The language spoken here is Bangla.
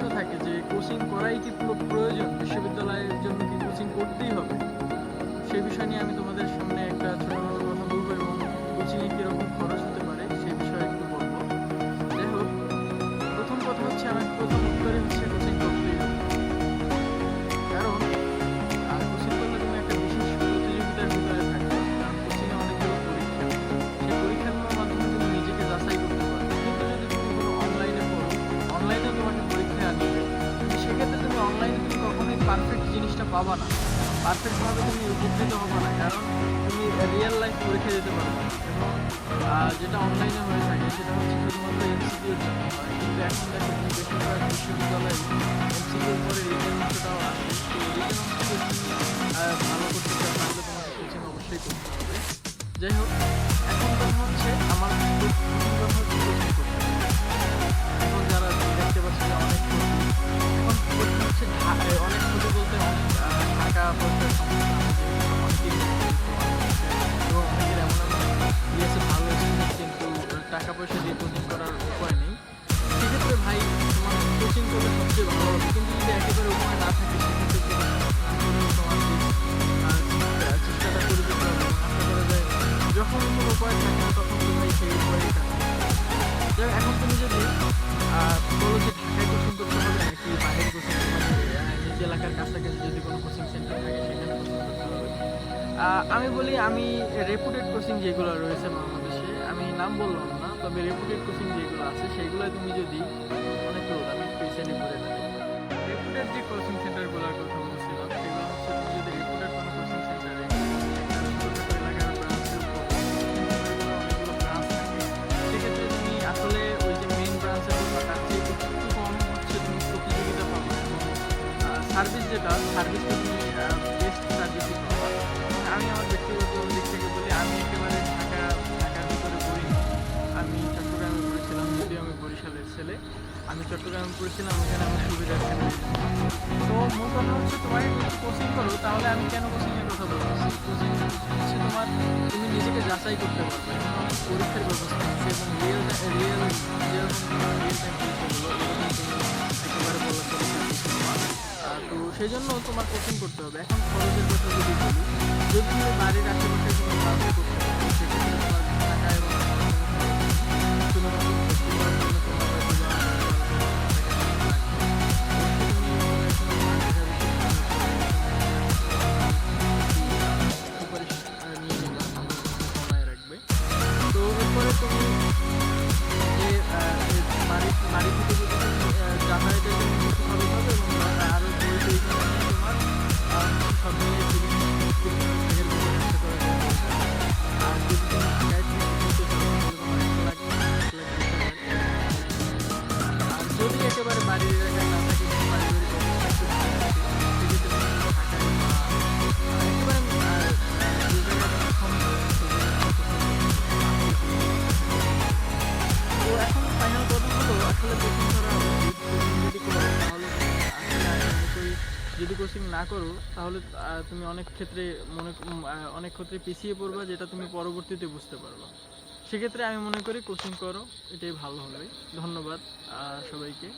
প্রশ্ন থাকে যে কোচিং করাই কি পুরো প্রয়োজন, বিশ্ববিদ্যালয়ের জন্য কি কোচিং করতেই হবে, সেই বিষয় নিয়ে আমি তোমাদের সামনে একটা ছোটখাটো কথা বলবো এবং কোচিংয়ে কীরকম খরচ হতে পারে সেই বিষয়ে একটু বলবো। যাই হোক, প্রথম কথা হচ্ছে আমার প্রথম উত্তরে হচ্ছে কোচিং করতেই হবে। কারণ কোচিং করলে তুমি একটা বিশেষ প্রতিযোগিতার ভিতরে থাকবে, কারণ কোচিংয়ে অনেকগুলো পরীক্ষা, সেই পরীক্ষাগুলোর মাধ্যমে তুমি নিজেকে যাচাই করতে পারবে। কিন্তু যদি তুমি কোনো অনলাইনে পড়ো, অনলাইনেও তোমাকে পরীক্ষা নেবে, কিন্তু সেক্ষেত্রে তুমি অনলাইনে তুমি কখনোই পারফেক্ট জিনিসটা পাবা না, পারফেক্টভাবে তুমি উপকৃত হবো না, কারণ তুমি রিয়েল লাইফ পরীক্ষা দিতে পারবে না। এবং যেটা অনলাইনে হয়ে থাকে সেটা হচ্ছে শুধুমাত্র এমসিকিউর জন্য হয়, কিন্তু এখন দেখো তুমি বেশিরভাগ বিশ্ববিদ্যালয়ে এমসিকিউর পরে রিটেন অংশটাও আসে। তো রিটেন অংশ যদি তুমি ভালো করতে চাও তাহলে তোমাকে কোচিং অবশ্যই করতে হবে। যাই হোক, এখন কথা হচ্ছে আমার প্রথম কথা হচ্ছে কোচিং করতে হবে। এখন যারা দেখতে পাচ্ছি যে অনেক ক্ষতি, এখন প্রশ্ন হচ্ছে অনেক ক্ষতি বলতে অনেক টাকা পয়সার সমস্যা আছে, অনেকেই এবং অনেকের এমন দিয়েছে ভালো স্টুডেন্ট কিন্তু টাকা পয়সা দিয়ে কোচিং করার উপায় নেই। সেক্ষেত্রে ভাই তোমার কোচিং করলে সবচেয়ে ভালো হবে, কিন্তু যদি একেবারে উপায় না থাকে সেক্ষেত্রে তোমার চেষ্টাটা করে দিতে হবে। আশা করা যায় যখন কোনো উপায় থাকে না তখন তো ভাই সেই উপায়ই কাজ। যাই হোক, এখন তুমি যদি বলো যে ঢাকায় কোচিং করতে হবে নাকি বাইরের কোচিং, নিজ এলাকার কাছাকাছি যদি কোনো কোচিং সেন্টার থাকে সেখানে কোচিং করতে হবে, আমি বলি আমি রেপুটেড কোচিং যেগুলো রয়েছে বাংলাদেশে, আমি নাম বললাম না, তবে রেপুটেড কোচিং যেগুলো আছে সেইগুলো তুমি যদি অনেক রোড আমি একটু সাইডে ঘুরে থাকি, রেপুটেড যে কোচিং সেন্টারগুলোর কথা বলছিলাম সেগুলো হচ্ছে তুমি যদি রেপুটেড কোনো কোচিং সেন্টারে এলাকার ব্রাঞ্চের অনেকগুলো ব্রাঞ্চ থাকে, সেক্ষেত্রে তুমি আসলে ওই যে মেইন ব্রাঞ্চের তার চেয়ে একটু কম হচ্ছে তুমি প্রতিযোগিতা পাবে, সার্ভিস যেটা সার্ভিসটা তুমি বেস্ট সার্ভিসই পাবা। আমি আমার ব্যক্তিগত দিক থেকে বলি, আমি একেবারে ঢাকার ভিতরে পড়িনি, আমি চট্টগ্রামে পড়েছিলাম, যদিও আমি বরিশালের ছেলে, আমি চট্টগ্রামে পড়েছিলাম, ওখানে আমার সুবিধা ছিল। তো মূল কথা হচ্ছে তোমার যদি কোচিং করো তাহলে আমি কেন কোচিংয়ের কথা বলতেছি, কোচিং হচ্ছে তোমার তুমি নিজেকে যাচাই করতে পারবে, পরীক্ষার ব্যবস্থা আছে এবং রিয়েল যেরকম রিয়েল টাইম পরীক্ষাগুলো একেবারে বলা চলে। তো সেই জন্য তোমার কোচিং করতে হবে। এখন খরচের কথা যদি বলি, যদি তুমি বাড়ির আশেপাশে কোনো ক্লাসে করতে পারো সেক্ষেত্রে তোমার টাকা এবং রাখবে। তো এরপরে তুমি যে বাড়ি থেকে যদি যাতায়াতের জন্য কিছু খরচ হবে এবং আরও বই টই তোমার সব মিলিয়ে 30-40 টাকার ভিতরে আর যদি তুমি গাইড নিতে চাও তাহলে তোমার 1 লাখ 1 লাখ 20 হাজার। আর যদি একেবারে বাড়ির এলাকায় না থাকে কোনো পারিবারিক অবস্থা একটু ভালো থাকে সেক্ষেত্রে তুমি ঢাকায় একেবারে যে জায়গাটা সম্ভব তো এখন ফাইনাল কথা হলো আসলে কোচিং করা উচিত। কোচিং যদি করো তাহলে আসলে আমি মনে করি যদি কোচিং না করো তাহলে তুমি অনেক ক্ষেত্রে পিছিয়ে পড়বা, যেটা তুমি পরবর্তীতে বুঝতে পারবা। সেক্ষেত্রে আমি মনে করি কোচিং করো, এটাই ভালো হবে। ধন্যবাদ সবাইকে।